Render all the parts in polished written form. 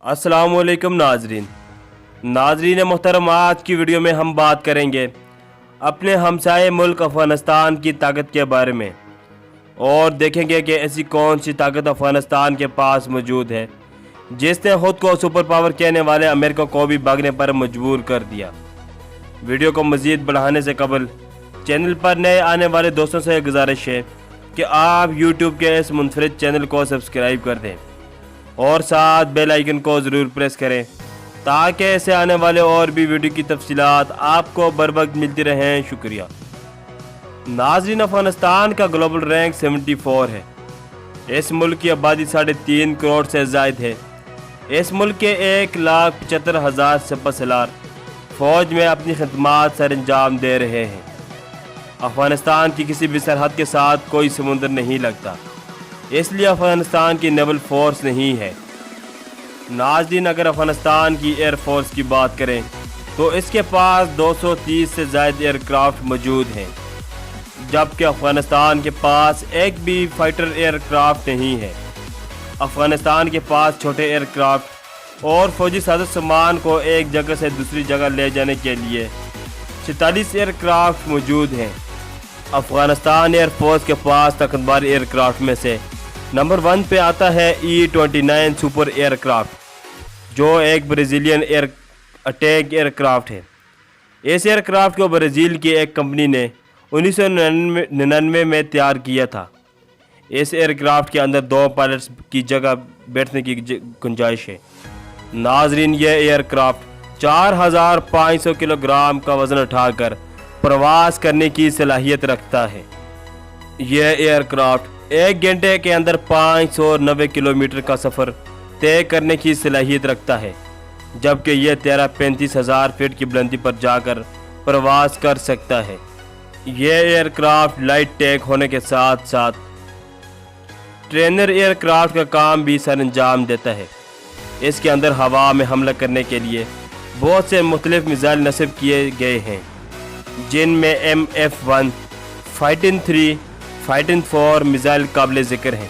अस्सलामुअलैकुम नाजरीन मोहतरम, आज की वीडियो में हम बात करेंगे अपने हमसाये मुल्क अफ़गानिस्तान की ताकत के बारे में और देखेंगे कि ऐसी कौन सी ताकत अफ़गानिस्तान के पास मौजूद है जिसने ख़ुद को सुपर पावर कहने वाले अमेरिका को भी भागने पर मजबूर कर दिया। वीडियो को मज़ीद बढ़ाने से कबल चैनल पर नए आने वाले दोस्तों से गुजारिश है कि आप यूट्यूब के इस मुनफरिद चैनल को सब्सक्राइब कर दें और साथ बेल आइकन को ज़रूर प्रेस करें ताकि ऐसे आने वाले और भी वीडियो की तफसीलात आपको बर वक्त मिलती रहें। शुक्रिया नाज़रीन, अफ़गानिस्तान का ग्लोबल रैंक 74 है। इस मुल्क की आबादी 3.5 करोड़ से ज़ायद है। इस मुल्क के 1,75,000 सिपहसालार फ़ौज में अपनी खिदमात सर अंजाम दे रहे हैं। अफ़गानिस्तान की किसी भी सरहद के साथ कोई समुंदर नहीं लगता, इसलिए अफ़गानिस्तान की नेवल फोर्स नहीं है। नाज़रीन, अगर अफ़गानिस्तान की एयर फोर्स की बात करें तो इसके पास 230 से ज़ायद एयरक्राफ्ट मौजूद हैं, जबकि अफ़गानिस्तान के पास एक भी फाइटर एयरक्राफ्ट नहीं है। अफ़गानिस्तान के पास छोटे एयरक्राफ्ट और फौजी साजो सामान को एक जगह से दूसरी जगह ले जाने के लिए 46 एयरक्राफ्ट मौजूद हैं। अफ़गानिस्तान एयरफोर्स के पास ताकतवर एयरक्राफ्ट में से नंबर 1 पे आता है E-29 सुपर एयरक्राफ्ट, जो एक ब्राज़ीलियन अटैक एयरक्राफ्ट है। इस एयरक्राफ्ट को ब्राज़ील की एक कंपनी ने 1999 में तैयार किया था। इस एयरक्राफ्ट के अंदर 2 पायलट्स की जगह बैठने की गुंजाइश है। नाजरीन, यह एयरक्राफ्ट 4,500 किलोग्राम का वज़न उठाकर प्रवास करने की सलाहियत रखता है। यह एयरक्राफ्ट 1 घंटे के अंदर 590 किलोमीटर का सफ़र तय करने की सलाहियत रखता है, जबकि यह 35,000 फीट की बुलंदी पर जाकर प्रवास कर सकता है। यह एयरक्राफ्ट लाइट टेक होने के साथ साथ ट्रेनर एयरक्राफ्ट का काम भी सर अंजाम देता है। इसके अंदर हवा में हमला करने के लिए बहुत से मुख्तलिफ मिसाइल नस्ब किए गए हैं, जिनमें MF-1, फाइटिंग 3, फाइटिंग 4 मिसाइल काबिल ज़िक्र हैं।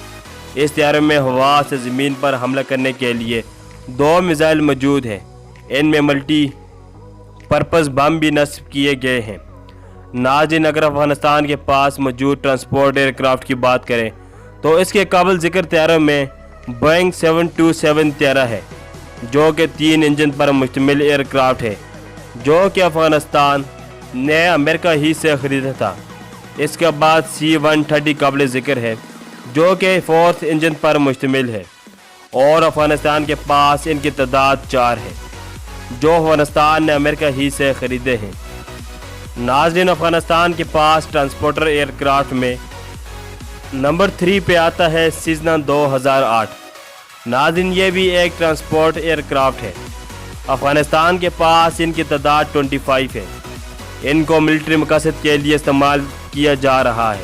इस तैयारी में हवा से ज़मीन पर हमला करने के लिए 2 मिसाइल मौजूद हैं। इनमें मल्टी पर्पज़ बम भी नस्ब किए गए हैं। नाज़रीन, अगर अफ़गानिस्तान के पास मौजूद ट्रांसपोर्ट एयरक्राफ्ट की बात करें तो इसके काबिल ज़िक्र तैयारों में बोइंग 727 तैयारा है, जो कि 3 इंजन पर मुश्तमिल एयरक्राफ्ट है, जो कि अफ़गानिस्तान ने अमेरिका ही से ख़रीदा था। इसके बाद C-130 काबिल ज़िक्र है, जो कि 4th इंजन पर मुश्तमिल है और अफ़गानिस्तान के पास इनकी तादाद 4 है, जो अफ़गानिस्तान ने अमेरिका ही से ख़रीदे हैं। नाज़रीन, अफ़गानिस्तान के पास ट्रांसपोर्टर एयरक्राफ्ट में नंबर 3 पे आता है सीज़ना 2008। नाज़रीन, ये भी एक ट्रांसपोर्ट एयरक्राफ्ट है। अफ़गानिस्तान के पास इनकी तादाद 25 है। इनको मिलिट्री मकसद के लिए इस्तेमाल किया जा रहा है,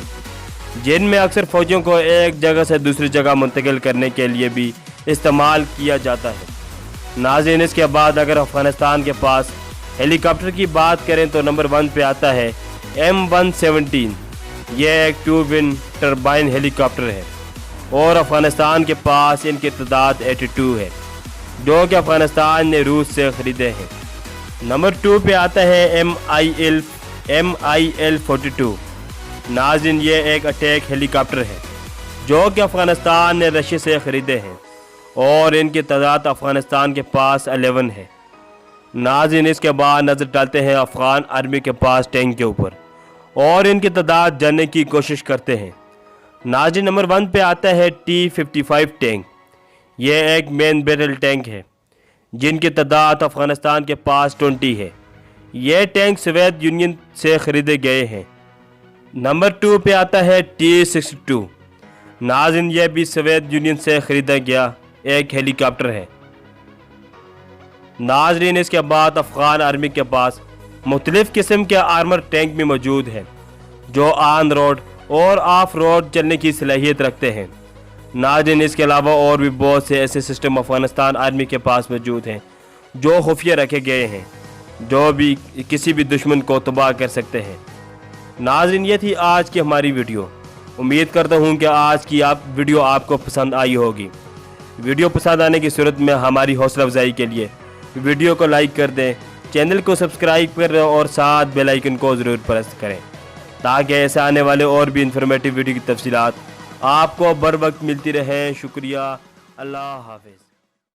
जिनमें अक्सर फ़ौजियों को एक जगह से दूसरी जगह मुंतकिल करने के लिए भी इस्तेमाल किया जाता है। नाज़रीन, इसके बाद अगर अफ़गानिस्तान के पास हेलीकॉप्टर की बात करें तो नंबर 1 पे आता है M117। यह एक 2 विंग टर्बाइन हेलीकॉप्टर है और अफ़गानिस्तान के पास इनकी तादाद 82 है, जो कि अफ़गानिस्तान ने रूस से ख़रीदे हैं। नंबर 2 पे आता है MIL-42। नाज़रीन, ये एक अटैक हेलीकॉप्टर है, जो कि अफ़गानिस्तान ने रशिया से ख़रीदे हैं और इनकी तादाद अफ़गानिस्तान के पास 11 है। नाज़रीन, इसके बाद नज़र डालते हैं अफ़गान आर्मी के पास टैंक के ऊपर और इनकी तादाद जानने की कोशिश करते हैं। नाज़रीन, नंबर 1 पे आता है T-55 टैंक। यह एक मेन बैरल टैंक है, जिनकी तादाद अफ़गानिस्तान के पास 20 है। यह टैंक सोवियत यूनियन से ख़रीदे गए हैं। नंबर 2 पे आता है T-62। नाज़रीन, यह भी सोवियत यूनियन से ख़रीदा गया एक हेलीकॉप्टर है। नाज़रीन, इसके बाद अफ़गान आर्मी के पास मुख्तलिफ़ किस्म के आर्मर टैंक भी मौजूद हैं, जो ऑन रोड और ऑफ रोड चलने की सलाहियत रखते हैं। नाज़रीन, इसके अलावा और भी बहुत से ऐसे सिस्टम अफ़गानिस्तान आर्मी के पास मौजूद हैं, जो खुफिया रखे गए हैं, जो भी किसी भी दुश्मन को तबाह कर सकते हैं। नाज़रीन, ये थी आज की हमारी वीडियो। उम्मीद करता हूँ कि आज की वीडियो आपको पसंद आई होगी। ویڈیو پسند آنے کی صورت میں ہماری حوصلہ افزائی کے لیے ویڈیو کو لائک کر دیں، چینل کو سبسکرائب کریں اور ساتھ بیل آئیکن کو ضرور پریس کریں تاکہ ایسے آنے والے اور بھی انفارمیٹیو ویڈیو کی تفصیلات آپ کو بر وقت ملتی رہیں۔ شکریہ، اللہ حافظ۔